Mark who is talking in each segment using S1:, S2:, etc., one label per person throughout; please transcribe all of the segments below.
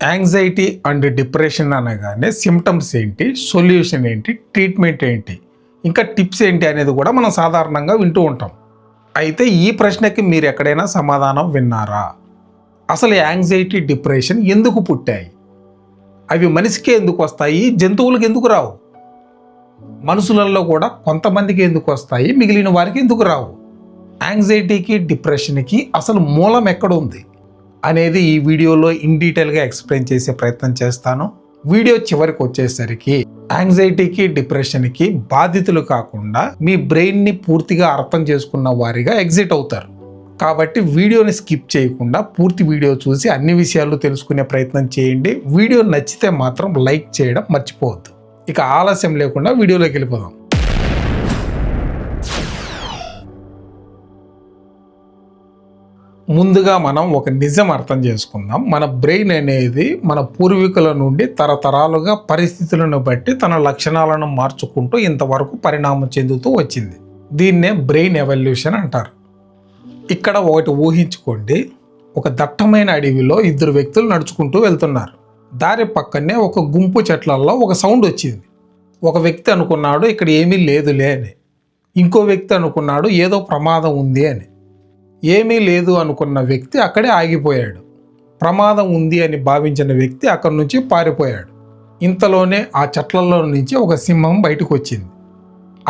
S1: Anxiety and depression అనగానే symptoms ఏంటి, solution ఏంటి, ట్రీట్మెంట్ ఏంటి, ఇంకా టిప్స్ ఏంటి అనేది కూడా మనం సాధారణంగా వింటూ ఉంటాం. అయితే ఈ ప్రశ్నకి మీరు ఎక్కడైనా సమాధానం విన్నారా? అసలు యాంగ్జైటీ, డిప్రెషన్ ఎందుకు పుట్టాయి? అవి మనిషికే ఎందుకు వస్తాయి, జంతువులకు ఎందుకు రావు? మనుషులలో కూడా కొంతమందికి ఎందుకు వస్తాయి, మిగిలిన వారికి ఎందుకు రావు? యాంగ్జైటీకి, డిప్రెషన్కి అసలు మూలం ఎక్కడ ఉంది అనేది ఈ వీడియోలో ఇన్ డీటెయిల్గా ఎక్స్ప్లెయిన్ చేసే ప్రయత్నం చేస్తాను. వీడియో చివరికి వచ్చేసరికి యాంగ్జైటీకి, డిప్రెషన్కి బాధితులు కాకుండా మీ బ్రెయిన్ని పూర్తిగా అర్థం చేసుకున్న వారిగా ఎగ్జిట్ అవుతారు. కాబట్టి వీడియోని స్కిప్ చేయకుండా పూర్తి వీడియో చూసి అన్ని విషయాలు తెలుసుకునే ప్రయత్నం చేయండి. వీడియో నచ్చితే మాత్రం లైక్ చేయడం మర్చిపోవద్దు. ఇక ఆలస్యం లేకుండా వీడియోలోకి వెళ్ళిపోదాం. ముందుగా మనం ఒక నిజం అర్థం చేసుకుందాం. మన బ్రెయిన్ అనేది మన పూర్వీకుల నుండి తరతరాలుగా పరిస్థితులను బట్టి తన లక్షణాలను మార్చుకుంటూ ఇంతవరకు పరిణామం చెందుతూ వచ్చింది. దీన్నే బ్రెయిన్ ఎవల్యూషన్ అంటారు. ఇక్కడ ఒకటి ఊహించుకోండి, ఒక దట్టమైన అడవిలో ఇద్దరు వ్యక్తులు నడుచుకుంటూ వెళ్తున్నారు. దారి పక్కనే ఒక గుంపు చెట్లల్లో ఒక సౌండ్ వచ్చింది. ఒక వ్యక్తి అనుకున్నాడు ఇక్కడ ఏమీ లేదులే అని. ఇంకో వ్యక్తి అనుకున్నాడు ఏదో ప్రమాదం ఉంది అని. ఏమీ లేదు అనుకున్న వ్యక్తి అక్కడే ఆగిపోయాడు. ప్రమాదం ఉంది అని భావించిన వ్యక్తి అక్కడి నుంచి పారిపోయాడు. ఇంతలోనే ఆ చెట్లలో నుంచి ఒక సింహం బయటకు వచ్చింది.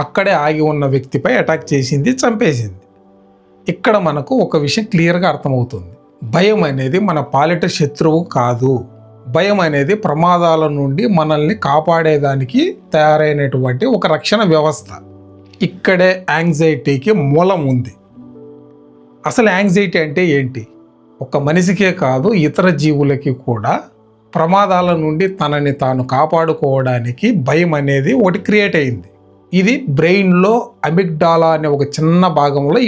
S1: అక్కడే ఆగి ఉన్న వ్యక్తిపై అటాక్ చేసింది, చంపేసింది. ఇక్కడ మనకు ఒక విషయం క్లియర్గా అర్థమవుతుంది. భయం అనేది మన పాలిట శత్రువు కాదు. భయం అనేది ప్రమాదాల నుండి మనల్ని కాపాడేదానికి తయారైనటువంటి ఒక రక్షణ వ్యవస్థ. ఇక్కడే యాంగ్జైటీకి మూలం ఉంది. అసలు యాంగ్జైటీ అంటే ఏంటి? ఒక మనిషికే కాదు, ఇతర జీవులకి కూడా ప్రమాదాల నుండి తనని తాను కాపాడుకోవడానికి భయం అనేది ఒకటి క్రియేట్ అయింది. ఇది బ్రెయిన్లో అమిగ్డాలా అనే ఒక చిన్న భాగంలో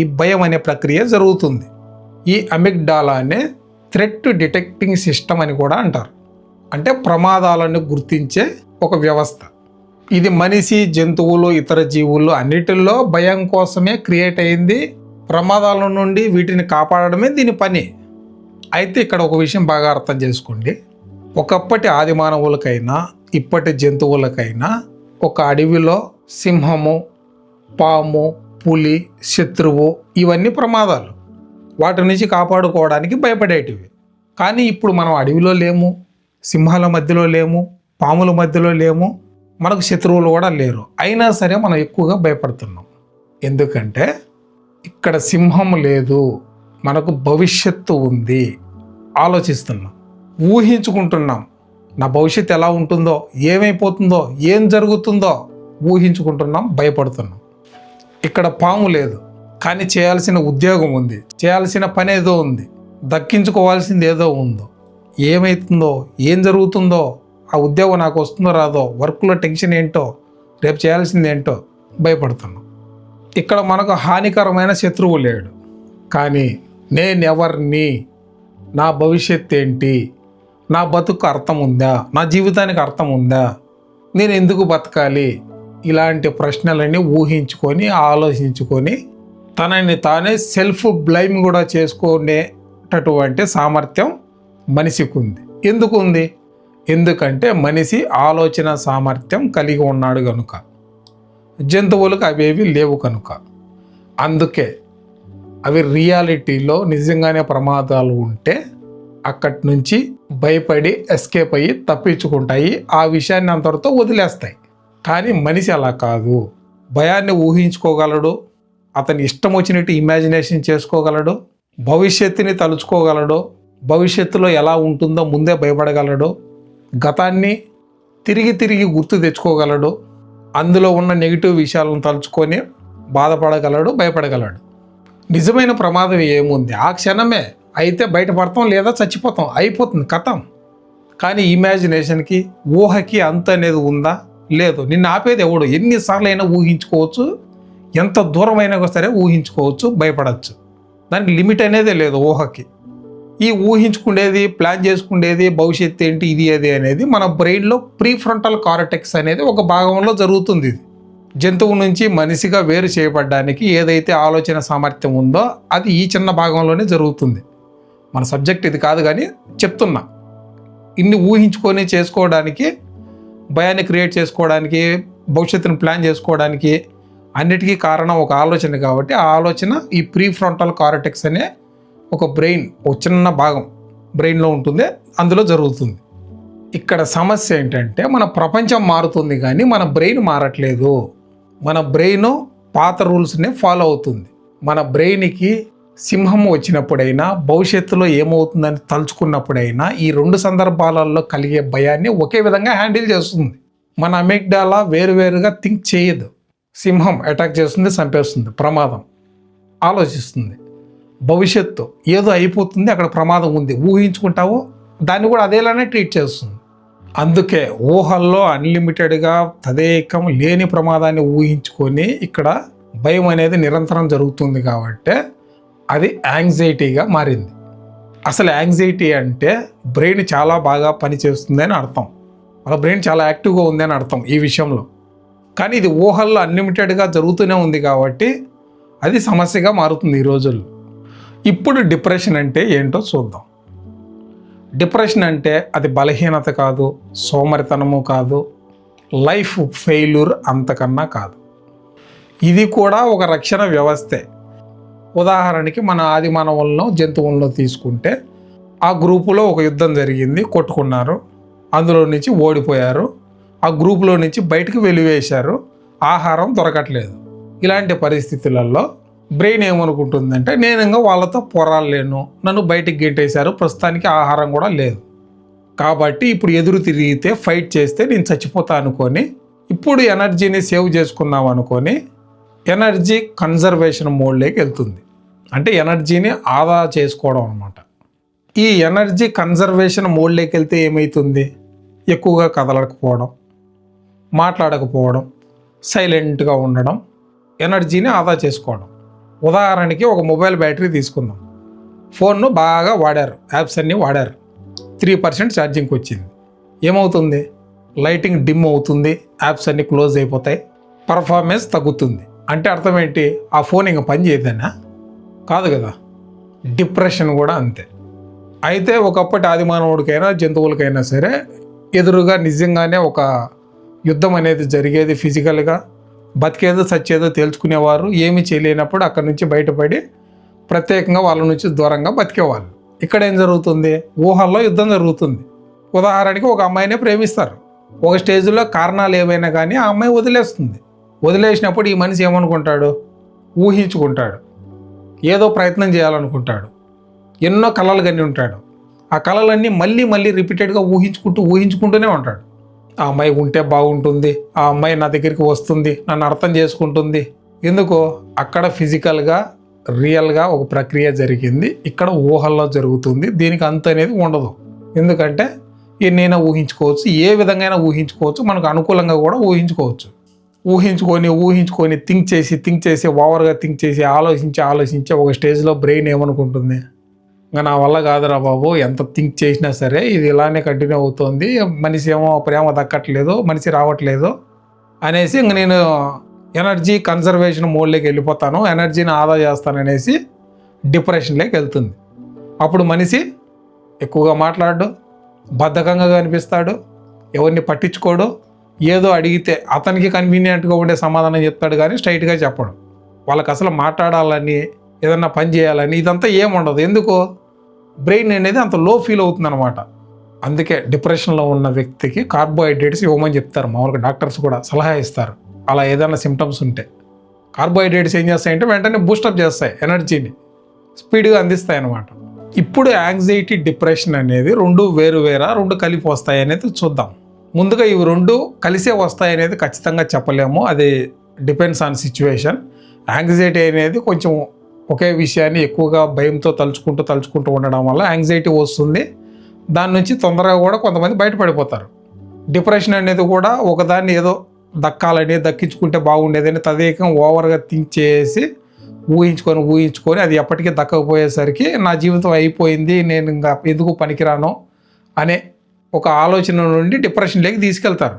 S1: ఈ భయం అనే ప్రక్రియ జరుగుతుంది. ఈ అమిగ్డాలానే థ్రెట్ డిటెక్టింగ్ సిస్టమ్ అని కూడా అంటారు. అంటే ప్రమాదాలను గుర్తించే ఒక వ్యవస్థ. ఇది మనిషి, జంతువులు, ఇతర జీవులు అన్నిటిలో భయం కోసమే క్రియేట్ అయింది. ప్రమాదాల నుండి వీటిని కాపాడడమే దీని పని. అయితే ఇక్కడ ఒక విషయం బాగా అర్థం చేసుకోండి. ఒకప్పటి ఆది మానవులకైనా ఇప్పటి జంతువులకైనా ఒక అడవిలో సింహము, పాము, పులి, శత్రువు ఇవన్నీ ప్రమాదాలు. వాటి నుంచి కాపాడుకోవడానికి భయపడేటివి. కానీ ఇప్పుడు మనం అడవిలో లేము, సింహాల మధ్యలో లేము, పాముల మధ్యలో లేము, మనకు శత్రువులు కూడా లేరు. అయినా సరే మనం ఎక్కువగా భయపడుతున్నాం. ఎందుకంటే ఇక్కడ సింహం లేదు, మనకు భవిష్యత్తు ఉంది. ఆలోచిస్తున్నాం, ఊహించుకుంటున్నాం. నా భవిష్యత్తు ఎలా ఉంటుందో, ఏమైపోతుందో, ఏం జరుగుతుందో ఊహించుకుంటున్నాం, భయపడుతున్నాం. ఇక్కడ పాము లేదు, కానీ చేయాల్సిన ఉద్యోగం ఉంది, చేయాల్సిన పని ఏదో ఉంది, దక్కించుకోవాల్సింది ఏదో ఉందో. ఏమవుతుందో, ఏం జరుగుతుందో, ఆ ఉద్యోగం నాకు వస్తుందో రాదో, వర్క్లో టెన్షన్ ఏంటో, రేపు చేయాల్సింది ఏంటో భయపడుతున్నాం. ఇక్కడ మనకు హానికరమైన శత్రువు లేడు, కానీ నేనెవర్ని, నా భవిష్యత్తు ఏంటి, నా బతుకు అర్థం ఉందా, నా జీవితానికి అర్థం ఉందా, నేను ఎందుకు బతకాలి, ఇలాంటి ప్రశ్నలన్నీ ఊహించుకొని ఆలోచించుకొని తనని తానే సెల్ఫ్ బ్లైమ్ కూడా చేసుకునేటటువంటి సామర్థ్యం మనిషికి ఉంది. ఎందుకు ఉంది? ఎందుకంటే మనిషి ఆలోచన సామర్థ్యం కలిగి ఉన్నాడు కనుక. జంతువులకు అవేవి లేవు కనుక. అందుకే అవి రియాలిటీలో నిజంగానే ప్రమాదాలు ఉంటే అక్కడి నుంచి భయపడి ఎస్కేప్ అయ్యి తప్పించుకుంటాయి, ఆ విషయాన్ని అంతటితో వదిలేస్తాయి. కానీ మనిషి అలా కాదు. భయాన్ని ఊహించుకోగలడు, అతని ఇష్టం వచ్చినట్టు ఇమాజినేషన్ చేసుకోగలడు, భవిష్యత్తుని తలుచుకోగలడు, భవిష్యత్తులో ఎలా ఉంటుందో ముందే భయపడగలడు, గతాన్ని తిరిగి తిరిగి గుర్తు తెచ్చుకోగలడు, అందులో ఉన్న నెగిటివ్ విషయాలను తలుచుకొని బాధపడగలడు, భయపడగలడు. నిజమైన ప్రమాదం ఏముంది? ఆ క్షణమే అయితే బయటపడతాం, లేదా చచ్చిపోతాం, అయిపోతుంది, కథం. కానీ ఇమాజినేషన్కి, ఊహకి అంత అనేది ఉందా? లేదు. నిన్ను ఆపేది ఎవడు? ఎన్నిసార్లు అయినా ఊహించుకోవచ్చు, ఎంత దూరమైనా సరే ఊహించుకోవచ్చు, భయపడవచ్చు. దానికి లిమిట్ అనేదే లేదు ఊహకి. ఈ ఊహించుకునేది, ప్లాన్ చేసుకునేది, భవిష్యత్తు ఏంటి, ఇది అది అనేది మన బ్రెయిన్లో ప్రీఫ్రంటల్ కార్టెక్స్ అనేది ఒక భాగంలో జరుగుతుంది. ఇది జంతువు నుంచి మనిషిగా వేరు చేయబడడానికి ఏదైతే ఆలోచన సామర్థ్యం ఉందో అది ఈ చిన్న భాగంలోనే జరుగుతుంది. మన సబ్జెక్ట్ ఇది కాదు, కానీ చెప్తున్నా. ఇన్ని ఊహించుకొని చేసుకోవడానికి, భయాన్ని క్రియేట్ చేసుకోవడానికి, భవిష్యత్తును ప్లాన్ చేసుకోవడానికి అన్నిటికీ కారణం ఒక ఆలోచన. కాబట్టి ఆ ఆలోచన ఈ ప్రీ ఫ్రంటల్ కార్టెక్స్ అనే ఒక బ్రెయిన్, ఒక చిన్న భాగం బ్రెయిన్లో ఉంటుంది, అందులో జరుగుతుంది. ఇక్కడ సమస్య ఏంటంటే మన ప్రపంచం మారుతుంది కానీ మన బ్రెయిన్ మారట్లేదు. మన బ్రెయిన్ పాత రూల్స్నే ఫాలో అవుతుంది. మన బ్రెయిన్కి సింహం వచ్చినప్పుడైనా, భవిష్యత్తులో ఏమవుతుందని తలుచుకున్నప్పుడైనా ఈ రెండు సందర్భాలలో కలిగే భయాన్ని ఒకే విధంగా హ్యాండిల్ చేస్తుంది. మన అమిగ్డాలా వేరువేరుగా థింక్ చేయదు. సింహం అటాక్ చేస్తుంది, చంపేస్తుంది, ప్రమాదం ఆలోచిస్తుంది. భవిష్యత్తు ఏదో అయిపోతుంది, అక్కడ ప్రమాదం ఉంది, ఊహించుకుంటావో దాన్ని కూడా అదేలానే ట్రీట్ చేస్తుంది. అందుకే ఊహల్లో అన్లిమిటెడ్గా తదేకం లేని ప్రమాదాన్ని ఊహించుకొని ఇక్కడ భయం అనేది నిరంతరం జరుగుతుంది. కాబట్టి అది యాంగ్జైటీగా మారింది. అసలు యాంగ్జైటీ అంటే బ్రెయిన్ చాలా బాగా పనిచేస్తుంది అని అర్థం, మన బ్రెయిన్ చాలా యాక్టివ్గా ఉంది అని అర్థం ఈ విషయంలో. కానీ ఇది ఊహల్లో అన్లిమిటెడ్గా జరుగుతూనే ఉంది కాబట్టి అది సమస్యగా మారుతుంది ఈ రోజుల్లో. ఇప్పుడు డిప్రెషన్ అంటే ఏంటో చూద్దాం. డిప్రెషన్ అంటే అది బలహీనత కాదు, సోమరితనము కాదు, లైఫ్ ఫెయిల్యూర్ అంతకన్నా కాదు. ఇది కూడా ఒక రక్షణ వ్యవస్థే. ఉదాహరణకి మన ఆది మానవులను, జంతువులను తీసుకుంటే ఆ గ్రూపులో ఒక యుద్ధం జరిగింది, కొట్టుకున్నారు, అందులో నుంచి ఓడిపోయారు, ఆ గ్రూపులో నుంచి బయటకు వెలివేశారు, ఆహారం దొరకట్లేదు. ఇలాంటి పరిస్థితులలో బ్రెయిన్ ఏమనుకుంటుందంటే నేను ఇంకా వాళ్ళతో పోరాడలేను, నన్ను బయటికి గెంటేశారు, ప్రస్తుతానికి ఆహారం కూడా లేదు, కాబట్టి ఇప్పుడు ఎదురు తిరిగితే ఫైట్ చేస్తే నేను చచ్చిపోతా అనుకొని ఇప్పుడు ఎనర్జీని సేవ్ చేసుకున్నాం అనుకొని ఎనర్జీ కన్జర్వేషన్ మోడ్లోకి వెళ్తుంది. అంటే ఎనర్జీని ఆదా చేసుకోవడం అనమాట. ఈ ఎనర్జీ కన్జర్వేషన్ మోడ్లోకి వెళ్తే ఏమవుతుంది? ఎక్కువగా కదలకపోవడం, మాట్లాడకపోవడం, సైలెంట్గా ఉండడం, ఎనర్జీని ఆదా చేసుకోవడం. ఉదాహరణకి ఒక మొబైల్ బ్యాటరీ తీసుకుందాం. ఫోన్ను బాగా వాడారు, యాప్స్ అన్నీ వాడారు, 3% ఛార్జింగ్కి వచ్చింది. ఏమవుతుంది? లైటింగ్ డిమ్ అవుతుంది, యాప్స్ అన్నీ క్లోజ్ అయిపోతాయి, పర్ఫార్మెన్స్ తగ్గుతుంది. అంటే అర్థం ఏంటి? ఆ ఫోన్ ఇంకా పని చేయదనా? కాదు కదా. డిప్రెషన్ కూడా అంతే. అయితే ఒకప్పటి ఆదిమానవుడికైనా జంతువులకైనా సరే ఎదురుగా నిజంగానే ఒక యుద్ధం అనేది జరిగేది, ఫిజికల్గా బతికేదో చచ్చేదో తేల్చుకునేవారు. ఏమీ చేయలేనప్పుడు అక్కడి నుంచి బయటపడి ప్రత్యేకంగా వాళ్ళ నుంచి దూరంగా బతికేవాళ్ళు. ఇక్కడ ఏం జరుగుతుంది? ఊహల్లో యుద్ధం జరుగుతుంది. ఉదాహరణకి ఒక అమ్మాయినే ప్రేమిస్తారు, ఒక స్టేజ్లో కారణాలు ఏవైనా కానీ ఆ అమ్మాయి వదిలేస్తుంది. వదిలేసినప్పుడు ఈ మనిషి ఏమనుకుంటాడు? ఊహించుకుంటాడు, ఏదో ప్రయత్నం చేయాలనుకుంటాడు, ఎన్నో కలలు కని ఉంటాడు. ఆ కలలన్నీ మళ్ళీ మళ్ళీ రిపీటెడ్గా ఊహించుకుంటూనే ఉంటాడు. ఆ అమ్మాయి ఉంటే బాగుంటుంది, ఆ అమ్మాయి నా దగ్గరికి వస్తుంది, నన్ను అర్థం చేసుకుంటుంది. ఎందుకో అక్కడ ఫిజికల్గా రియల్గా ఒక ప్రక్రియ జరిగింది, ఇక్కడ ఊహల్లో జరుగుతుంది. దీనికి అంత అనేది ఉండదు. ఎందుకంటే ఎన్నైనా ఊహించుకోవచ్చు, ఏ విధంగా ఊహించుకోవచ్చు, మనకు అనుకూలంగా కూడా ఊహించుకోవచ్చు. ఊహించుకొని థింక్ చేసి ఓవర్గా థింక్ చేసి ఆలోచించి ఒక స్టేజ్లో బ్రెయిన్ ఏమనుకుంటుంది? ఇంకా నా వల్ల కాదురా బాబు, ఎంత థింక్ చేసినా సరే ఇది ఇలానే కంటిన్యూ అవుతుంది, మనిషి ఏమో ప్రేమ దక్కట్లేదు, మనిషి రావట్లేదు అనేసి ఇంక నేను ఎనర్జీ కన్జర్వేషన్ మోడ్లోకి వెళ్ళిపోతాను, ఎనర్జీని ఆదా చేస్తాననేసి డిప్రెషన్లోకి వెళ్తుంది. అప్పుడు మనిషి ఎక్కువగా మాట్లాడు, బద్ధకంగా కనిపిస్తాడు, ఎవరిని పట్టించుకోడు, ఏదో అడిగితే అతనికి కన్వీనియంట్గా ఉండే సమాధానం చెప్తాడు కానీ స్ట్రైట్గా చెప్పడు. వాళ్ళకి అసలు మాట్లాడాలని, ఏదన్నా పని చేయాలని ఇదంతా ఏముండదు. ఎందుకో బ్రెయిన్ అనేది అంత లో ఫీల్ అవుతుంది అనమాట. అందుకే డిప్రెషన్లో ఉన్న వ్యక్తికి కార్బోహైడ్రేట్స్ ఇవ్వమని చెప్తారు. మామూలుగా డాక్టర్స్ కూడా సలహా ఇస్తారు. అలా ఏదైనా సిమ్టమ్స్ ఉంటే కార్బోహైడ్రేట్స్ ఏం చేస్తాయంటే వెంటనే బూస్టప్ చేస్తాయి, ఎనర్జీని స్పీడ్గా అందిస్తాయి అన్నమాట. ఇప్పుడు యాంగ్జైటీ, డిప్రెషన్ అనేది రెండు రెండు కలిపి వస్తాయి అనేది చూద్దాం. ముందుగా ఇవి రెండు కలిసే వస్తాయి అనేది ఖచ్చితంగా చెప్పలేము, అది డిపెండ్స్ ఆన్ సిచ్యువేషన్. యాంగ్జైటీ అనేది కొంచెం ఒకే విషయాన్ని ఎక్కువగా భయంతో తలుచుకుంటూ ఉండడం వల్ల యాంగ్జైటీ వస్తుంది. దాని నుంచి తొందరగా కూడా కొంతమంది బయటపడిపోతారు. డిప్రెషన్ అనేది కూడా ఒకదాన్ని ఏదో దక్కించుకుంటే బాగుండేదని తదేకం ఓవర్గా థింక్ చేసి ఊహించుకొని అది ఎప్పటికీ దక్కకపోయేసరికి నా జీవితం అయిపోయింది, నేను ఇంకా ఎందుకు పనికిరాను అనే ఒక ఆలోచన నుండి డిప్రెషన్లోకి తీసుకెళ్తారు.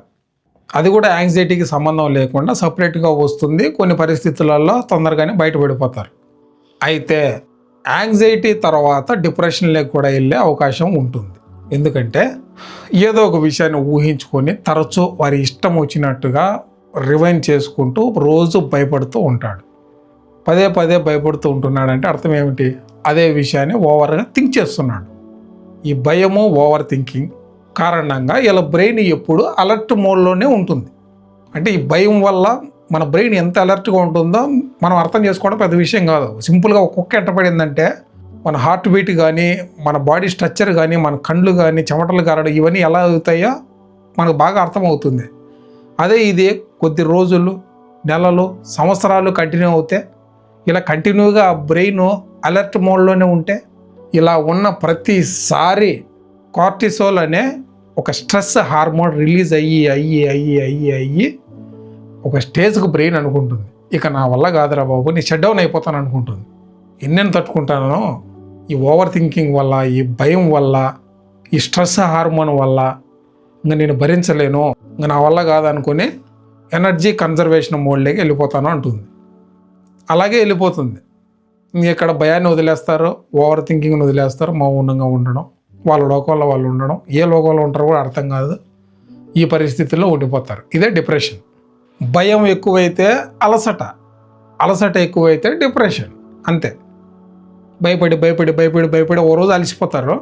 S1: అది కూడా యాంగ్జైటీకి సంబంధం లేకుండా సపరేట్గా వస్తుంది. కొన్ని పరిస్థితులలో తొందరగానే బయటపడిపోతారు. అయితే యాంగ్జైటీ తర్వాత డిప్రెషన్లోకి కూడా వెళ్ళే అవకాశం ఉంటుంది. ఎందుకంటే ఏదో ఒక విషయాన్ని ఊహించుకొని తరచూ వారి ఇష్టం వచ్చినట్టుగా రివైండ్ చేసుకుంటూ రోజు భయపడుతూ ఉంటాడు. పదే పదే భయపడుతూ ఉంటున్నాడంటే అర్థం ఏమిటి? అదే విషయాన్ని ఓవర్గా థింక్ చేస్తున్నాడు. ఈ భయము, ఓవర్ థింకింగ్ కారణంగా ఇలా బ్రెయిన్ ఎప్పుడు అలర్ట్ మోడ్లోనే ఉంటుంది. అంటే ఈ భయం వల్ల మన బ్రెయిన్ ఎంత అలర్ట్గా ఉంటుందో మనం అర్థం చేసుకోవడం పెద్ద విషయం కాదు. సింపుల్గా ఒక కుక్క ఎట్టపడిందంటే మన హార్ట్ బీట్ కానీ, మన బాడీ స్ట్రక్చర్ కానీ, మన కళ్ళు కానీ, చెమటలు కారడం ఇవన్నీ ఎలా అవుతాయో మనకు బాగా అర్థమవుతుంది. అదే ఇది కొద్ది రోజులు, నెలలు, సంవత్సరాలు కంటిన్యూ అవుతే, ఇలా కంటిన్యూగా బ్రెయిన్ అలర్ట్ మోడ్లోనే ఉంటే, ఇలా ఉన్న ప్రతిసారి కార్టిసోల్ అనే ఒక స్ట్రెస్ హార్మోన్ రిలీజ్ అయ్యి ఒక స్టేజ్కి బ్రెయిన్ అనుకుంటుంది, ఇక నా వల్ల కాదురా బాబు, నేను షట్ డౌన్ అయిపోతాను అనుకుంటుంది. ఎన్నెన్ని తట్టుకుంటానో ఈ ఓవర్ థింకింగ్ వల్ల, ఈ భయం వల్ల, ఈ స్ట్రెస్ హార్మోన్ వల్ల ఇంకా నేను భరించలేను, ఇంకా నా వల్ల కాదనుకుని ఎనర్జీ కన్జర్వేషన్ మోడ్లోకి వెళ్ళిపోతాను అంటుంది. అలాగే వెళ్ళిపోతుంది. ఇక్కడ భయాన్ని వదిలేస్తారు, ఓవర్ థింకింగ్ని వదిలేస్తారు, మౌనంగా ఉండడం, వాళ్ళ లోకంలో వాళ్ళు ఉండడం. ఏ లోకంలో ఉంటారో కూడా అర్థం కాదు. ఈ పరిస్థితుల్లో ఉండిపోతారు. ఇదే డిప్రెషన్. భయం ఎక్కువైతే అలసట ఎక్కువైతే డిప్రెషన్. అంతే. భయపడి ఓ రోజు అలసిపోతారు.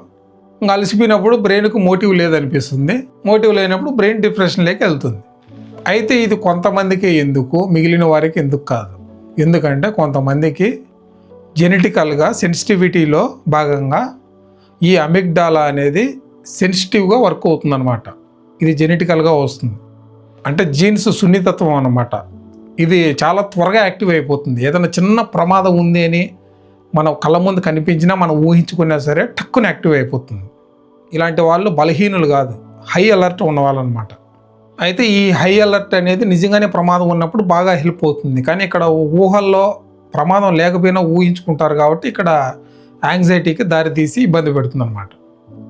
S1: ఇంకా అలసిపోయినప్పుడు బ్రెయిన్కు మోటివ్ లేదనిపిస్తుంది. మోటివ్ లేనప్పుడు బ్రెయిన్ డిప్రెషన్లోకి వెళ్తుంది. అయితే ఇది కొంతమందికి ఎందుకు, మిగిలిన వారికి ఎందుకు కాదు? ఎందుకంటే కొంతమందికి జెనెటికల్గా సెన్సిటివిటీలో భాగంగా ఈ అమిగ్డాలా అనేది సెన్సిటివ్గా వర్క్ అవుతుందన్నమాట. ఇది జెనెటికల్గా వస్తుంది. అంటే జీన్స్ సున్నితత్వం అన్నమాట. ఇది చాలా త్వరగా యాక్టివ్ అయిపోతుంది. ఏదైనా చిన్న ప్రమాదం ఉంది అని మన కళ్ళ ముందు కనిపించినా మనం ఊహించుకున్నా సరే టక్కున యాక్టివ్ అయిపోతుంది. ఇలాంటి వాళ్ళు బలహీనులు కాదు, హై అలర్ట్ ఉన్నవాళ్ళు అనమాట. అయితే ఈ హై అలర్ట్ అనేది నిజంగానే ప్రమాదం ఉన్నప్పుడు బాగా హెల్ప్ అవుతుంది. కానీ ఇక్కడ ఊహల్లో ప్రమాదం లేకపోయినా ఊహించుకుంటారు కాబట్టి ఇక్కడ యాంగ్జైటీకి దారితీసి ఇబ్బంది పెడుతుంది అనమాట.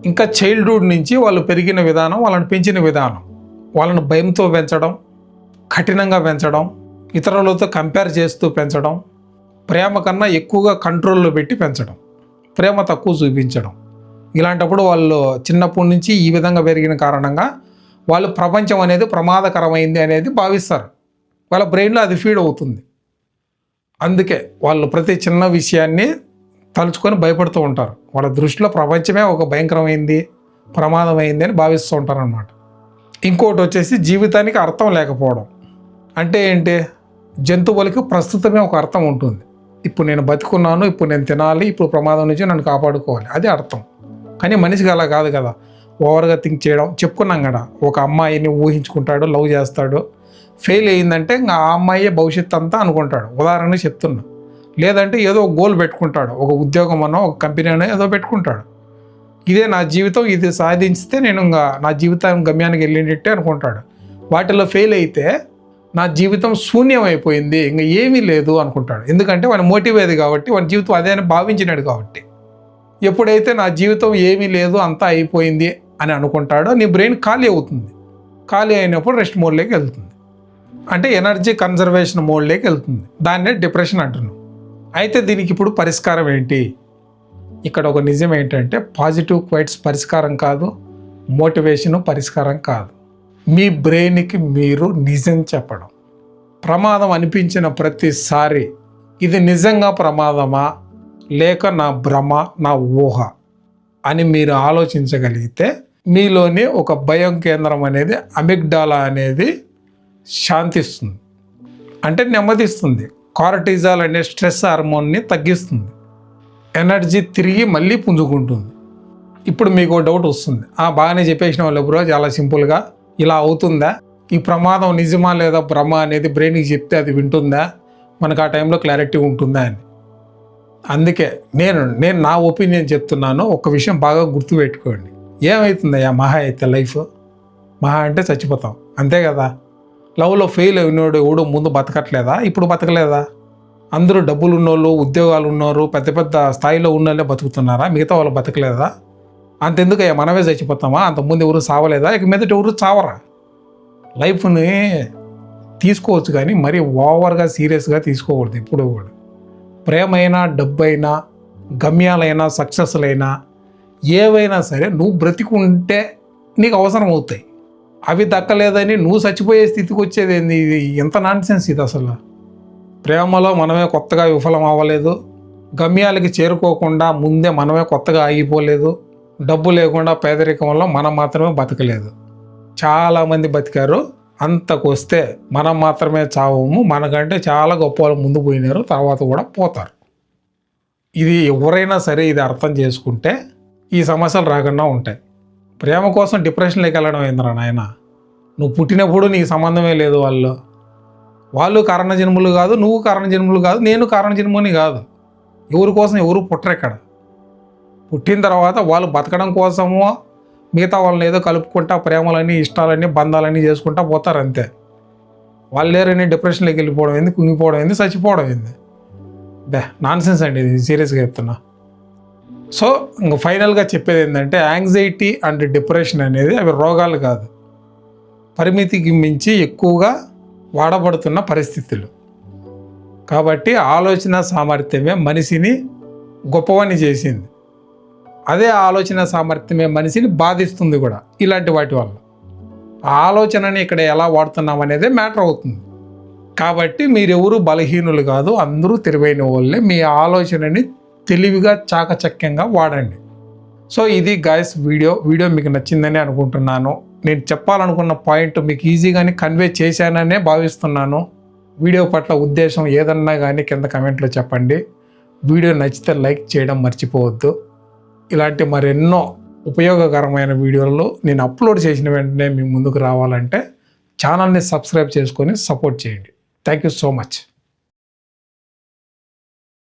S1: ఇంకా చైల్డ్హుడ్ నుంచి వాళ్ళు పెరిగిన విధానం, వాళ్ళని పెంచిన విధానం, వాళ్ళని భయంతో పెంచడం, కఠినంగా పెంచడం, ఇతరులతో కంపేర్ చేస్తూ పెంచడం, ప్రేమ కన్నా ఎక్కువగా కంట్రోల్లో పెట్టి పెంచడం, ప్రేమ తక్కువ చూపించడం. ఇలాంటప్పుడు వాళ్ళు చిన్నప్పటి నుంచి ఈ విధంగా పెరిగిన కారణంగా వాళ్ళు ప్రపంచం అనేది ప్రమాదకరమైంది అనేది భావిస్తారు. వాళ్ళ బ్రెయిన్లో అది ఫీడ్ అవుతుంది. అందుకే వాళ్ళు ప్రతి చిన్న విషయాన్ని తలుచుకొని భయపడుతూ ఉంటారు. వాళ్ళ దృష్టిలో ప్రపంచమే ఒక భయంకరమైంది, ప్రమాదమైంది అని భావిస్తూ ఉంటారు అన్నమాట. ఇంకోటి వచ్చేసి జీవితానికి అర్థం లేకపోవడం. అంటే ఏంటి? జంతువులకి ప్రస్తుతమే ఒక అర్థం ఉంటుంది. ఇప్పుడు నేను బతుకున్నాను, ఇప్పుడు నేను తినాలి, ఇప్పుడు ప్రమాదం నుంచి నన్ను కాపాడుకోవాలి, అది అర్థం. కానీ మనిషికి అలా కాదు కదా. ఓవర్గా థింక్ చేయడం. చెప్పుకున్నాం కదా, ఒక అమ్మాయిని ఊహించుకుంటాడు, లవ్ చేస్తాడు, ఫెయిల్ అయ్యిందంటే ఇంకా ఆ అమ్మాయే భవిష్యత్తు అంతా అనుకుంటాడు. ఉదాహరణకి చెప్తున్నా. లేదంటే ఏదో ఒక గోల్ పెట్టుకుంటాడు, ఒక ఉద్యోగం అనో ఒక కంపెనీ అనో ఏదో పెట్టుకుంటాడు. ఇదే నా జీవితం, ఇది సాధించితే నేను ఇంకా నా జీవితం గమ్యానికి వెళ్ళినట్టే అనుకుంటాడు. వాటిలో ఫెయిల్ అయితే నా జీవితం శూన్యం అయిపోయింది, ఇంకా ఏమీ లేదు అనుకుంటాడు. ఎందుకంటే వాని మోటివ్ అది కాబట్టి, వాని జీవితం అదే అని భావించినాడు కాబట్టి. ఎప్పుడైతే నా జీవితం ఏమీ లేదు, అంతా అయిపోయింది అని అనుకుంటాడో నీ బ్రెయిన్ ఖాళీ అవుతుంది. ఖాళీ అయినప్పుడు రెస్ట్ మోడ్లోకి వెళ్తుంది. అంటే ఎనర్జీ కన్జర్వేషన్ మోడ్లోకి వెళ్తుంది. దాన్నే డిప్రెషన్ అంటున్నాం. అయితే దీనికి ఇప్పుడు పరిష్కారం ఏంటి? ఇక్కడ ఒక నిజం ఏంటంటే, పాజిటివ్ క్వైట్స్ పరిష్కారం కాదు, మోటివేషన్ పరిష్కారం కాదు. మీ బ్రెయిన్కి మీరు నిజం చెప్పడం. ప్రమాదం అనిపించిన ప్రతిసారి ఇది నిజంగా ప్రమాదమా లేక నా భ్రమ, నా ఊహ అని మీరు ఆలోచించగలిగితే మీలోని ఒక భయం కేంద్రం అనేది, అమిగ్డాలా అనేది శాంతిస్తుంది. అంటే నెమ్మదిస్తుంది. కార్టిజాల్ అనే స్ట్రెస్ హార్మోన్ని తగ్గిస్తుంది. ఎనర్జీ తిరిగి మళ్ళీ పుంజుకుంటుంది. ఇప్పుడు మీకు ఒక డౌట్ వస్తుంది, బాగానే చెప్పేసిన వాళ్ళు బ్రో, చాలా సింపుల్గా ఇలా అవుతుందా? ఈ ప్రమాదం నిజమా లేదా భ్రమ అనేది బ్రెయిన్కి చెప్తే అది వింటుందా? మనకు ఆ టైంలో క్లారిటీ ఉంటుందా అని. అందుకే నేను నా ఒపీనియన్ చెప్తున్నాను. ఒక విషయం బాగా గుర్తుపెట్టుకోండి. ఏమవుతుందయ్యా మహా అయితే లైఫ్? మహా అంటే చచ్చిపోతాం, అంతే కదా. లవ్లో ఫెయిల్ అయినోడు ఎవడో ముందు బతకట్లేదా? ఇప్పుడు బతకలేదా? అందరూ డబ్బులు ఉన్నోళ్ళు, ఉద్యోగాలు ఉన్నోరు, పెద్ద పెద్ద స్థాయిలో ఉన్నోళ్ళే బతుకుతున్నారా? మిగతా వాళ్ళు బతకలేదా? అంతెందుకయ్యా మనమే చచ్చిపోతామా? అంతకుముందు ఎవరు చావలేదా? ఇక మీదట ఎవరు చావరా? లైఫ్ని తీసుకోవచ్చు కానీ మరీ ఓవర్గా సీరియస్గా తీసుకోకూడదు ఎప్పుడు కూడా. ప్రేమ అయినా, డబ్బు అయినా, గమ్యాలైనా, సక్సెస్లైనా ఏవైనా సరే నువ్వు బ్రతికుంటే నీకు అవసరం అవుతాయి. అవి దక్కలేదని నువ్వు చచ్చిపోయే స్థితికి వచ్చేది ఏంది? ఇది ఎంత నాన్సెన్స్ ఇది అసలు. ప్రేమలో మనమే కొత్తగా విఫలం అవ్వలేదు, గమ్యాలకి చేరుకోకుండా ముందే మనమే కొత్తగా ఆగిపోలేదు, డబ్బు లేకుండా పేదరికంలో మనం మాత్రమే బతకలేదు. చాలామంది బతికారు, అంతకొస్తే మనం మాత్రమే చావము, మనకంటే చాలా గొప్ప వాళ్ళు ముందు పోయినారు, తర్వాత కూడా పోతారు. ఇది ఎవరైనా సరే ఇది అర్థం చేసుకుంటే ఈ సమస్యలు రాకుండా ఉంటాయి. ప్రేమ కోసం డిప్రెషన్లోకి వెళ్ళడం ఏందిరా నాయన? నువ్వు పుట్టినప్పుడు నీకు సంబంధమే లేదు. వాళ్ళు కారణజన్ములు కాదు, నువ్వు కారణజన్ములు కాదు, నేను కారణజన్ముని కాదు. ఎవరి కోసం ఎవరు పుట్టరు ఇక్కడ. పుట్టిన తర్వాత వాళ్ళు బతకడం కోసమో మిగతా వాళ్ళని ఏదో కలుపుకుంటా ప్రేమలని ఇష్టాలని బంధాలని చేసుకుంటా పోతారు అంతే. వాళ్ళు లేరని డిప్రెషన్లోకి వెళ్ళిపోవడం ఏంది, కుంగిపోవడం ఏంది, చచ్చిపోవడం ఏంది? నాన్సెన్స్ అండి ఇది, సీరియస్గా చెప్తున్నా. సో ఇంక ఫైనల్గా చెప్పేది ఏంటంటే, యాంగ్జైటీ అండ్ డిప్రెషన్ అనేది అవి రోగాలు కాదు, పరిమితికి మించి ఎక్కువగా వాడబడుతున్న పరిస్థితులు. కాబట్టి ఆలోచన సామర్థ్యమే మనిషిని గొప్పవాణ్ణి చేసింది. అదే ఆలోచన సామర్థ్యమే మనిషిని బాధిస్తుంది కూడా ఇలాంటి వాటి వల్ల. ఆ ఆలోచనని ఇక్కడ ఎలా వాడుతున్నాం అనేదే మ్యాటర్ అవుతుంది. కాబట్టి మీరెవరు బలహీనులు కాదు, అందరూ తెలివైన వాళ్ళే. మీ ఆలోచనని తెలివిగా చాకచక్యంగా వాడండి. సో ఇది గాయస్ వీడియో మీకు నచ్చిందని అనుకుంటున్నాను. నేను చెప్పాలనుకున్న పాయింట్ మీకు ఈజీగానే కన్వే చేశాననే భావిస్తున్నాను. వీడియో పట్ల ఉద్దేశం ఏదన్నా కానీ కింద కమెంట్లో చెప్పండి. వీడియో నచ్చితే లైక్ చేయడం మర్చిపోవద్దు. ఇలాంటి మరెన్నో ఉపయోగకరమైన వీడియోలు నేను అప్లోడ్ చేసిన వెంటనే మీ ముందుకు రావాలంటే ఛానల్ని సబ్స్క్రైబ్ చేసుకొని సపోర్ట్ చేయండి. Thank you so much.